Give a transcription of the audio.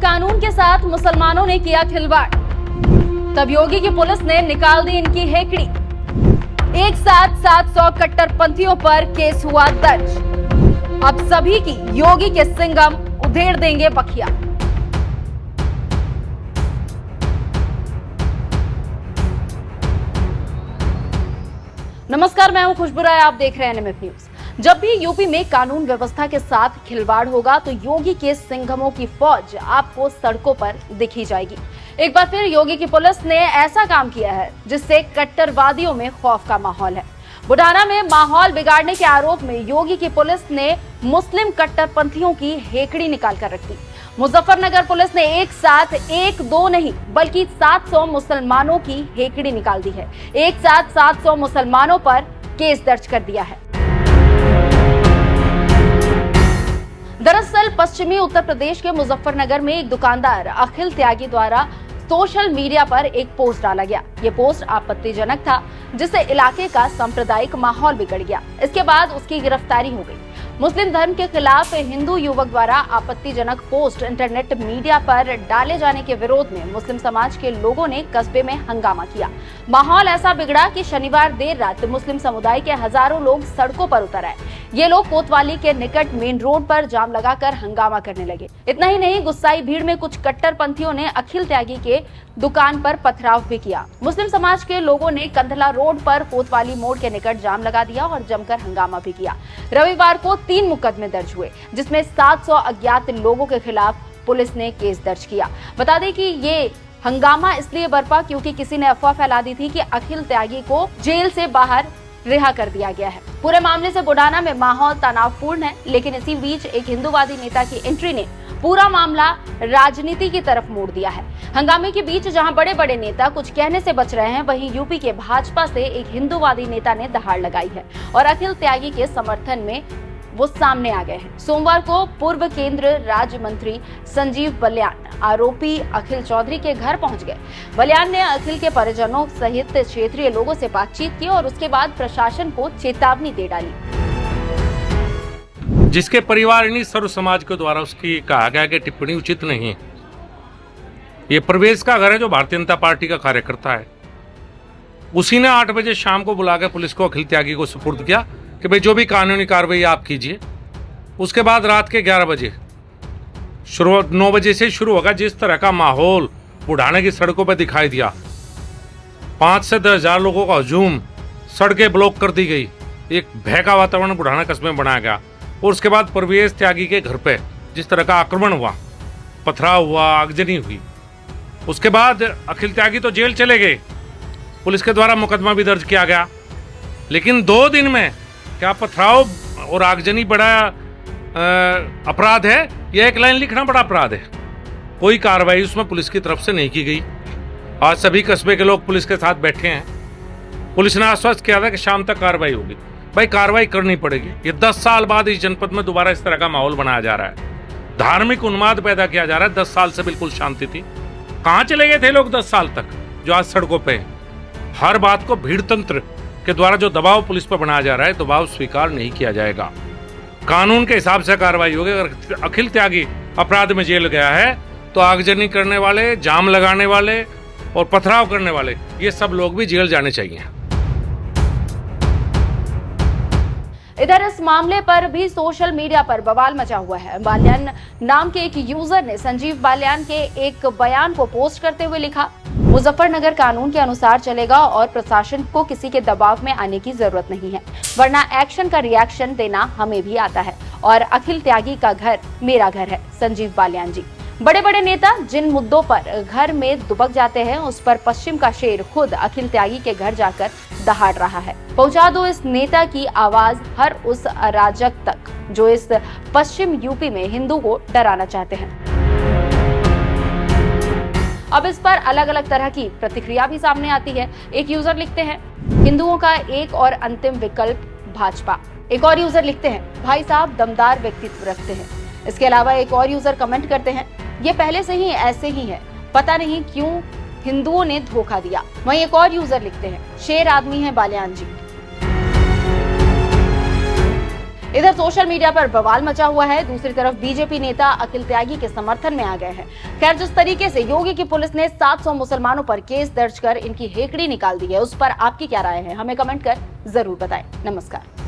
कानून के साथ मुसलमानों ने किया खिलवाड़, तब योगी की पुलिस ने निकाल दी इनकी हेकड़ी। एक साथ 700 कट्टरपंथियों पर केस हुआ दर्ज। अब सभी की योगी के सिंघम उधेड़ देंगे बखिया। नमस्कार, मैं हूं खुशबू राय, आप देख रहे हैं एनएमएफ न्यूज। जब भी यूपी में कानून व्यवस्था के साथ खिलवाड़ होगा तो योगी के सिंघमों की फौज आपको सड़कों पर दिखी जाएगी। एक बार फिर योगी की पुलिस ने ऐसा काम किया है जिससे कट्टरवादियों में खौफ का माहौल है। बुढ़ाना में माहौल बिगाड़ने के आरोप में योगी की पुलिस ने मुस्लिम कट्टरपंथियों की हेकड़ी निकाल कर रख दी। मुजफ्फरनगर पुलिस ने एक साथ एक दो नहीं बल्कि 700 मुसलमानों की हेकड़ी निकाल दी है। एक साथ 700 मुसलमानों पर केस दर्ज कर दिया है। दरअसल पश्चिमी उत्तर प्रदेश के मुजफ्फरनगर में एक दुकानदार अखिल त्यागी द्वारा सोशल मीडिया पर एक पोस्ट डाला गया। ये पोस्ट आपत्तिजनक था, जिससे इलाके का सांप्रदायिक माहौल बिगड़ गया। इसके बाद उसकी गिरफ्तारी हो गई। मुस्लिम धर्म के खिलाफ हिंदू युवक द्वारा आपत्तिजनक पोस्ट इंटरनेट मीडिया पर डाले जाने के विरोध में मुस्लिम समाज के लोगों ने कस्बे में हंगामा किया। माहौल ऐसा बिगड़ा कि शनिवार देर रात मुस्लिम समुदाय के हजारों लोग सड़कों पर उतर आए। ये लोग कोतवाली के निकट मेन रोड पर जाम लगाकर हंगामा करने लगे। इतना ही नहीं, गुस्साई भीड़ में कुछ कट्टरपंथियों ने अखिल त्यागी के दुकान पर पथराव भी किया। मुस्लिम समाज के लोगों ने कंधला रोड पर कोतवाली मोड़ के निकट जाम लगा दिया और जमकर हंगामा भी किया। रविवार को 3 मुकदमे दर्ज हुए, जिसमें 700 अज्ञात लोगों के खिलाफ पुलिस ने केस दर्ज किया। बता दें कि ये हंगामा इसलिए बरपा क्योंकि किसी ने अफवाह फैला दी थी कि अखिल त्यागी को जेल से बाहर रिहा कर दिया गया है। पूरे मामले से बुढ़ाना में माहौल तनावपूर्ण है, लेकिन इसी बीच एक हिंदूवादी नेता की एंट्री ने पूरा मामला राजनीति की तरफ मोड़ दिया है। हंगामे के बीच जहां बड़े बड़े नेता कुछ कहने से बच रहे हैं, वहीं यूपी के भाजपा से एक हिंदूवादी नेता ने दहाड़ लगाई है और अखिल त्यागी के समर्थन में वो सामने आ गए हैं। सोमवार को पूर्व केंद्र राज्य मंत्री संजीव बलियान आरोपी अखिल चौधरी के घर पहुंच गए। बलियान ने अखिल के परिजनों सहित क्षेत्रीय लोगों से बातचीत की और उसके बाद प्रशासन को चेतावनी दे डाली। जिसके परिवार सर्व समाज के द्वारा उसकी कहा गया कि टिप्पणी उचित नहीं है। ये प्रवेश का घर है जो भारतीय जनता पार्टी का कार्यकर्ता है। उसी ने 8 बजे शाम को बुला के पुलिस को अखिल त्यागी को सुपुर्द किया कि भाई जो भी कानूनी कार्रवाई आप कीजिए। उसके बाद रात के 11 बजे 9 बजे से शुरू होगा। जिस तरह का माहौल बुढ़ाने की सड़कों पर दिखाई दिया, 5 से 10 हजार लोगों का हजूम, सड़कें ब्लॉक कर दी गई, एक भय का वातावरण बुढ़ाना कस्बे में बनाया गया। और उसके बाद प्रवेश त्यागी के घर पे जिस तरह का आक्रमण हुआ, पथराव हुआ, आगजनी हुई, उसके बाद अखिल त्यागी तो जेल चले गए। पुलिस के द्वारा मुकदमा भी दर्ज किया गया, लेकिन 2 दिन में क्या पथराव और आगजनी बड़ा अपराध है या एक लाइन लिखना बड़ा अपराध है? कोई कार्रवाई उसमें पुलिस की तरफ से नहीं की गई। आज सभी कस्बे के लोग पुलिस के साथ बैठे हैं। पुलिस ने आश्वस्त किया था कि शाम तक कार्रवाई होगी। भाई कार्रवाई करनी पड़ेगी। ये 10 साल बाद इस जनपद में दोबारा इस तरह का माहौल बनाया जा रहा है, धार्मिक उन्माद पैदा किया जा रहा है। 10 साल से बिल्कुल शांति थी। कहाँ चले गए थे लोग 10 साल तक, जो आज सड़कों पे हैं? हर बात को भीड़ तंत्र के द्वारा जो दबाव पुलिस पर बनाया जा रहा है, दबाव स्वीकार नहीं किया जाएगा। कानून के हिसाब से कार्रवाई होगी। अगर अखिल त्यागी अपराध में जेल गया है तो आगजनी करने वाले, जाम लगाने वाले और पथराव करने वाले, ये सब लोग भी जेल जाने चाहिए। इधर इस मामले पर भी सोशल मीडिया पर बवाल मचा हुआ है। बालियान नाम के एक यूजर ने संजीव बालियान के एक बयान को पोस्ट करते हुए लिखा, मुजफ्फरनगर कानून के अनुसार चलेगा और प्रशासन को किसी के दबाव में आने की जरूरत नहीं है, वरना एक्शन का रिएक्शन देना हमें भी आता है और अखिल त्यागी का घर मेरा घर है। संजीव बालियान जी, बड़े बड़े नेता जिन मुद्दों पर घर में दुबक जाते हैं, उस पर पश्चिम का शेर खुद अखिल त्यागी के घर जाकर दहाड़ रहा है। पहुंचा दो इस नेता की आवाज हर उस अराजक तक जो इस पश्चिम यूपी में हिंदू को डराना चाहते हैं। अब इस पर अलग अलग तरह की प्रतिक्रिया भी सामने आती है। एक यूजर लिखते हैं, हिंदुओं का एक और अंतिम विकल्प भाजपा। एक और यूजर लिखते हैं, भाई साहब दमदार व्यक्तित्व रखते हैं। इसके अलावा एक और यूजर कमेंट करते हैं, ये पहले से ही ऐसे ही है, पता नहीं क्यों हिंदुओं ने धोखा दिया। वहीं एक और यूजर लिखते हैं, शेर आदमी है बालियान जी। इधर सोशल मीडिया पर बवाल मचा हुआ है। दूसरी तरफ बीजेपी नेता अखिल त्यागी के समर्थन में आ गए हैं। खैर, जिस तरीके से योगी की पुलिस ने 700 मुसलमानों पर केस दर्ज कर इनकी हेकड़ी निकाल दी है, उस पर आपकी क्या राय है, हमें कमेंट कर जरूर बताएं। नमस्कार।